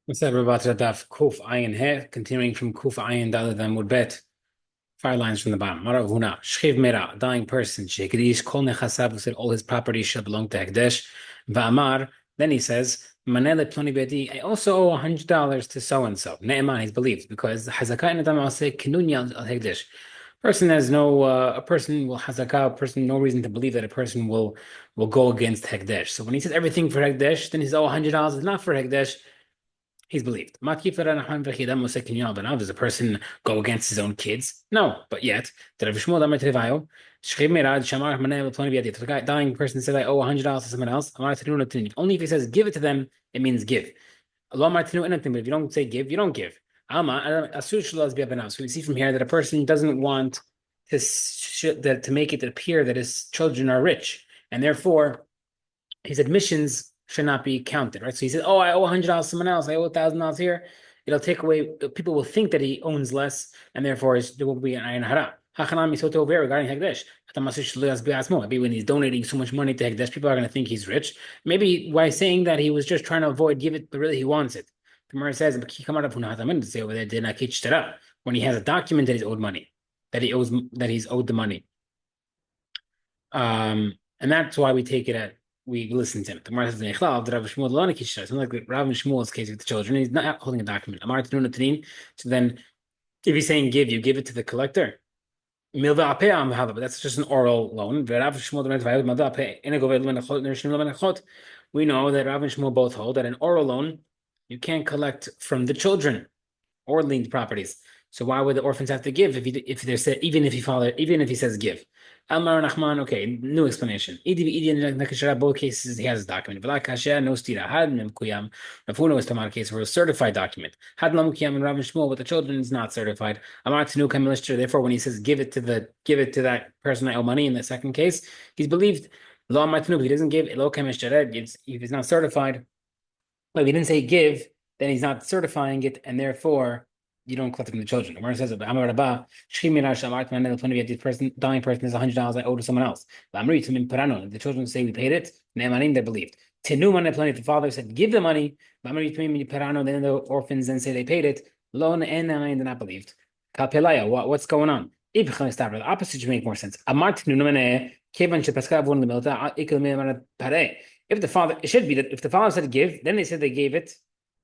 What's up, Batra Daf? Kuf Ayin He, continuing from Kuf Ayin Daled Amud Bet, 5 lines from the bottom. Marav Huna, Shchiv Mera, a dying person, Shekadish Kol Nechasav, who said all his property shall belong to Hekdesh. Va'amar, then he says, Manele Ploni Bedi, I also owe $100 to so and so. Ne'eman, he's believed, because Hazakai Nadam al say Kinunya al Hekdesh. Person has no, a person will Hazakah, a person no reason to believe that a person will go against Hekdesh. So when he says everything for Hekdesh, then he's $100 is not for Hekdesh. He's believed. Does a person go against his own kids? No, but yet, the dying person says, I owe $100 to someone else. Only if he says give it to them, it means give. But if you don't say give, you don't give. So we see from here that a person doesn't want to make it appear that his children are rich, and therefore his admissions should not be counted, right? So he says, "Oh, I owe $100 to someone else. I owe $1,000 here." It'll take away. People will think that he owns less, and therefore there will be an ayin hara. Regarding Hekdesh. Maybe when he's donating so much money to Hekdesh, people are going to think he's rich. Maybe by saying that he was just trying to avoid give it, but really he wants it. The Gemara says, say over there, when he has a document that he's owed money, that he's owed the money. And that's why we take it at we listen to him. The Gemara says it's not like Rav and Shmuel's case with the children. He's not holding a document. So then, if he's saying give, you give it to the collector. But that's just an oral loan. We know that Rav and Shmuel both hold that an oral loan you can't collect from the children or linked properties. So why would the orphans have to give if they're said even if he says give? Amar Nachman, okay, new explanation. Both cases he has a document. No stira. Had Mkuyam. Rafuno is Tamar case for a certified document. Had Lamkiyam and Rav and Shmuel, but the children is not certified. Amar Tanu Kamilishter. Therefore, when he says give it to that person I owe money in the second case, he's believed. Lo Amar Tanu, he doesn't give. Lo Kamishter. If he's not certified, but if he didn't say give, then he's not certifying it, and therefore you don't collect it from the children. The Gemara says, the dying person is $100 I owe to someone else. The children say we paid it, they're believed. If the father said give the money, then the orphans then say they paid it. They're not believed. What's going on? The opposite should make more sense. If the father, it should be that if the father said give, then they said they gave it.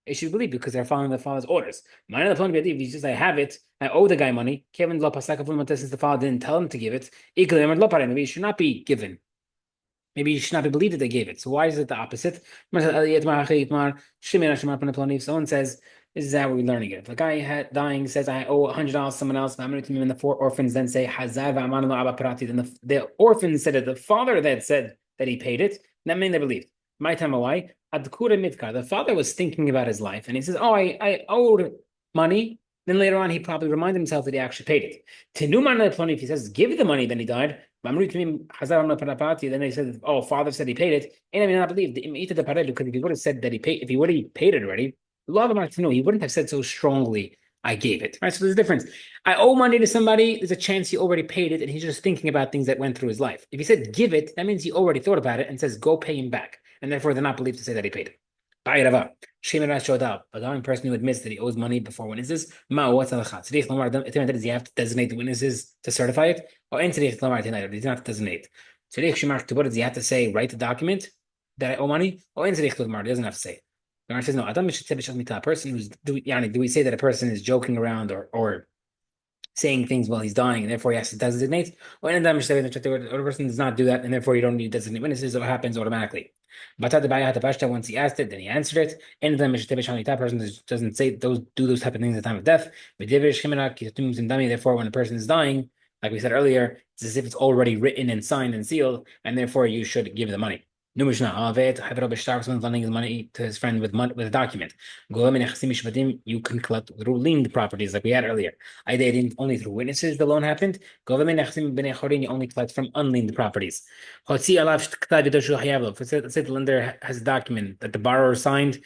It should believe because they're following the father's orders. If he says I have it, I owe the guy money. Since the father didn't tell him to give it, maybe it should not be given. Maybe you should not be believed that they gave it. So why is it the opposite? If someone says, this is how we're learning it. If a guy dying says, I owe $100 to someone else, and the 4 orphans then say, then the orphans said it, the father that said that he paid it, that means they believed. My time away, the father was thinking about his life, and he says, oh, I owed money. Then later on, he probably reminded himself that he actually paid it. If he says, give the money, then he died. Then they said, oh, father said he paid it. And I mean, not believe because if he would have said that if he would have paid it already, he wouldn't have said so strongly, I gave it. Right? So there's a difference. I owe money to somebody, there's a chance he already paid it, and he's just thinking about things that went through his life. If he said give it, that means he already thought about it and says, go pay him back. And therefore they're not believed to say that he paid it. A dying person who admits that he owes money before witnesses. What's does he have to designate the witnesses to certify it? Or does he not designate? What does he have to say? Write the document that I owe money? Or he doesn't have to say. The says no. A person who's do we say that a person is joking around or saying things while he's dying, and therefore he has to designate? Or a person does not do that, and therefore you don't need to designate witnesses, or it happens automatically. Once he asked it, then he answered it. And then that person doesn't say do those type of things at the time of death. Therefore, when a person is dying, like we said earlier, it's as if it's already written and signed and sealed, and therefore you should give the money. New Mishnah, someone's lending his money to his friend with a document. You can collect through liened properties like we had earlier. I didn't only through witnesses the loan happened. You only collect from unliened properties. Let's say the lender has a document that the borrower signed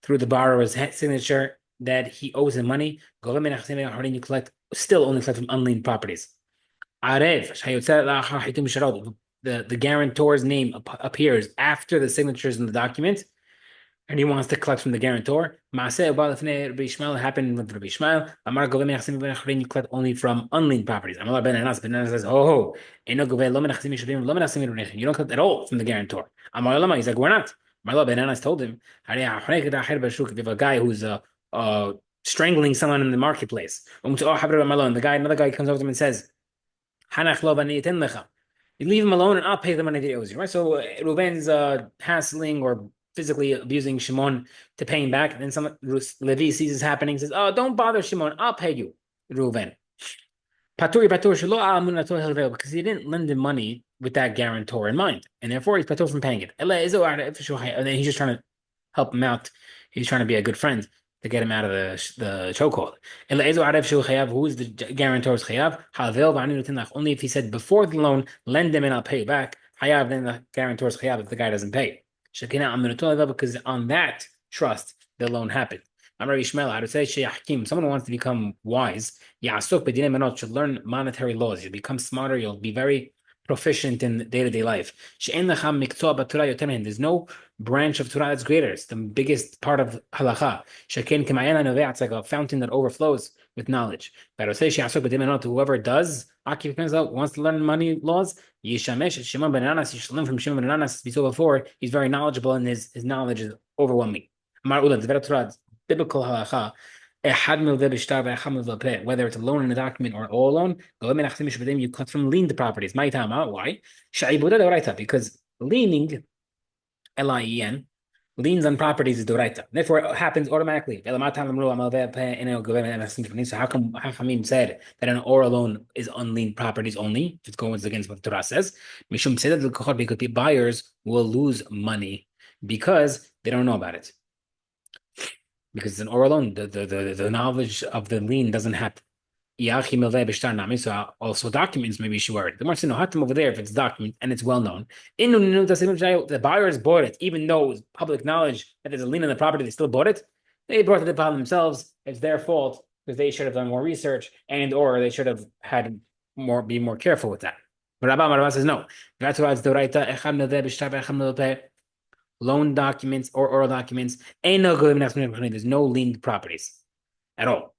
through the borrower's signature that he owes him money. You still only collect from unliened properties. The guarantor's name appears after the signatures in the document. and he wants to collect from the guarantor. Maaseh Rabbi Ishmael happened with Rabbi Ishmael. Amar Goveh Menachsim V'Nachrim, you collect only from unlinked properties. Amar Ben Anas, Ben Anas says, oh, Eno Goveh Lo Menachsim Yishavim Lo Menachsim V'Nachrim. You don't collect at all from the guarantor. Amar Lama, he's like, we're not. Amar Ben Anas told him, if you have a guy who's strangling someone in the marketplace, and the guy, another guy comes over to him and says, Hanach lo b'ani yitin lecha. You leave him alone and I'll pay the money that he owes you, right? So Reuben's hassling or physically abusing Shimon to pay him back. And then Levi sees this happening, says, oh, don't bother Shimon, I'll pay you, Reuben. Patur shelo amunato helveo, because he didn't lend him money with that guarantor in mind, and therefore he's patur from paying it. And then he's just trying to help him out. He's trying to be a good friend to get him out of the chokehold. Who is the guarantor's chayav? Only if he said before the loan, lend him and I'll pay you back. Chayav, then the guarantor's chayav if the guy doesn't pay. Because on that trust, the loan happened. I'm Rabbi Ishmael. I would say someone who wants to become wise, should learn monetary laws. You'll become smarter. You'll be very proficient in day-to-day life. There's no branch of Torah that's greater. It's the biggest part of halacha. It's like a fountain that overflows with knowledge. But I would say whoever does wants to learn money laws, Shimon ben Anas, you should learn from Shimon ben Anas. We saw before, he's very knowledgeable and his knowledge is overwhelming. Biblical halacha, whether it's a loan in a document or all loan, you cut from liened properties. Why? Because leaning, L-I-E-N, liens on properties is doraita. Therefore, it happens automatically. So how come Hachamim said that an oral loan is on liened properties only? If it goes against what the Torah says, because buyers will lose money because they don't know about it. Because it's an oral loan, the knowledge of the lien doesn't happen. So also documents maybe she worried. The more no hatam over there if it's document and it's well known. The buyers bought it, even though it was public knowledge that there's a lien on the property, they still bought it. They brought it upon themselves. It's their fault because they should have done more research and or they should have had be more careful with that. But Rabba says no. Loan documents or oral documents, there's no liened properties at all.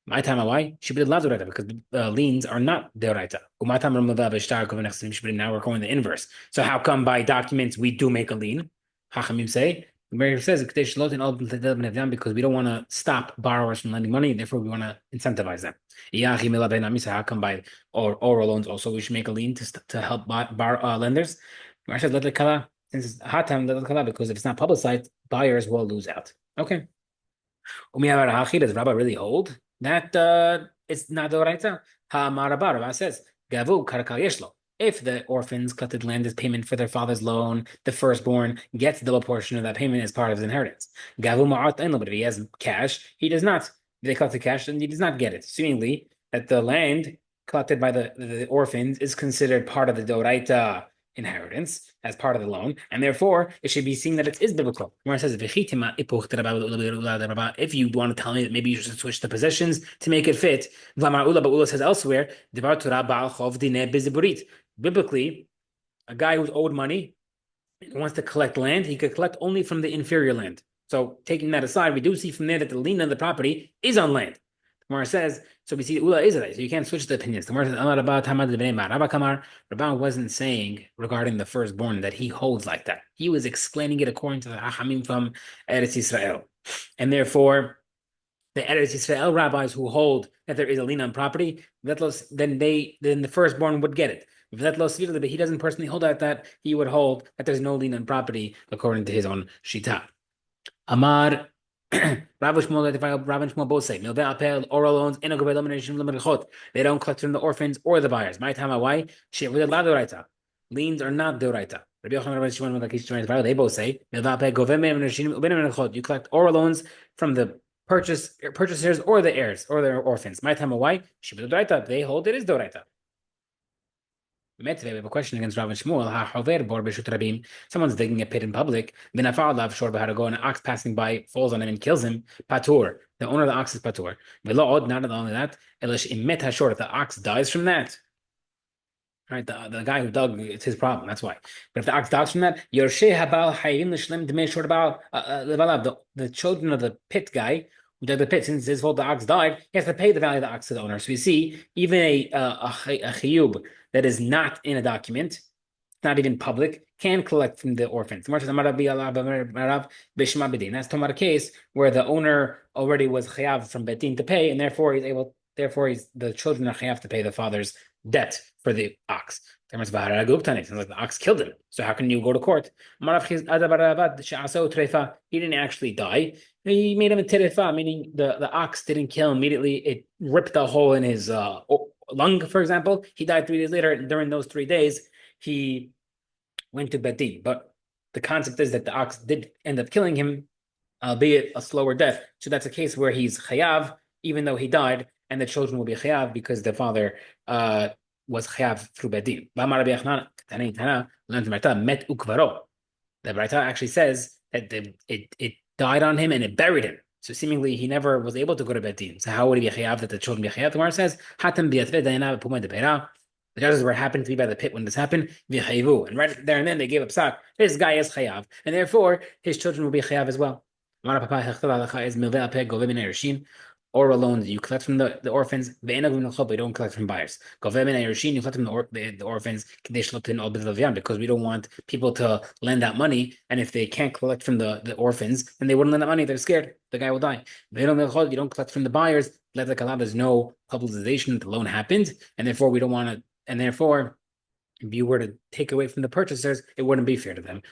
My time, why? Should be allowed to because liens are not deoraita. Now we're going the inverse. So how come by documents we do make a lien? Hachamim say, Mary says because we don't want to stop borrowers from lending money, therefore we want to incentivize them. How come by oral loans also we should make a lien to help lenders? Since it's hatam because if it's not publicized, buyers will lose out. Okay. Does Rabba really hold that it's not the doraita? Rabba says, Gavu karakal yeshlo. If the orphans collected land as payment for their father's loan, the firstborn gets the double portion of that payment as part of his inheritance. Gavu ma'at, but if he has cash, he does not. If they collect the cash, then he does not get it. Seemingly, that the land collected by the orphans is considered part of the doraita inheritance as part of the loan, and therefore it should be seen that it is biblical. Where it says, if you want to tell me that maybe you should switch the positions to make it fit, but Ula says elsewhere, biblically, a guy who's owed money and wants to collect land, he could collect only from the inferior land. So taking that aside, we do see from there that the lien on the property is on land. Gemara says, so we see Ula is right, so you can't switch the opinions. The Gemara says, Rabban wasn't saying regarding the firstborn that he holds like that. He was explaining it according to the Hachamim from Eretz Yisrael. And therefore, the Eretz Yisrael rabbis who hold that there is a lien on property, then the firstborn would get it. But he doesn't personally hold out that, he would hold that there's no lien on property according to his own shita. Amar Rav and Shmuel both say, oral loans, they don't collect from the orphans or the buyers. My time, why? Liens are not deoraita. They both say, you collect oral loans from the purchasers or the heirs or their orphans. My time, why? They hold it is deoraita. We have a question against Rav and Shmuel. Someone's digging a pit in public. Then to go, and an ox passing by falls on him and kills him. Patur. The owner of the ox is patur. Not only that, if the ox dies from that, Right, the guy who dug, it's his problem. That's why. But if the ox dies from that, Yorshei Habal Hayim L'Shlem Dmei Shor Habal the children of the pit guy who dug the pit, since his fault the ox died, he has to pay the value of the ox to the owner. So you see, even a chiyub that is not in a document, not even public, can collect from the orphans. That's talking about a case where the owner already was chayav from betin to pay, and therefore the children are chayav to pay the father's debt for the ox. Sounds like the ox killed him. So how can you go to court? He didn't actually die. He made him a terefa, meaning the ox didn't kill him immediately. It ripped a hole in his lung, for example. He died 3 days later. And during those 3 days, he went to Bedin. But the concept is that the ox did end up killing him, albeit a slower death. So that's a case where he's chayav, even though he died, and the children will be chayav because the father was chayav through Bedin. Met ukvaro. The Brita actually says that it died on him and it buried him. So seemingly he never was able to go to Bedin. So how would he be chayav that the children be chayav? The Gemara says, Hatam biatre dayana puma de beira. The judges were happened to be by the pit when this happened, and right there and then they gave up sak. This guy is chayav, and therefore his children will be chayav as well. Or alone you collect from the orphans, you don't collect from buyers. You collect from the orphans, because we don't want people to lend out money, and if they can't collect from the orphans, and they wouldn't lend out money, they're scared the guy will die. You don't collect from the buyers, there's no publicization that the loan happened, and therefore we don't want to. And therefore, if you were to take away from the purchasers, it wouldn't be fair to them.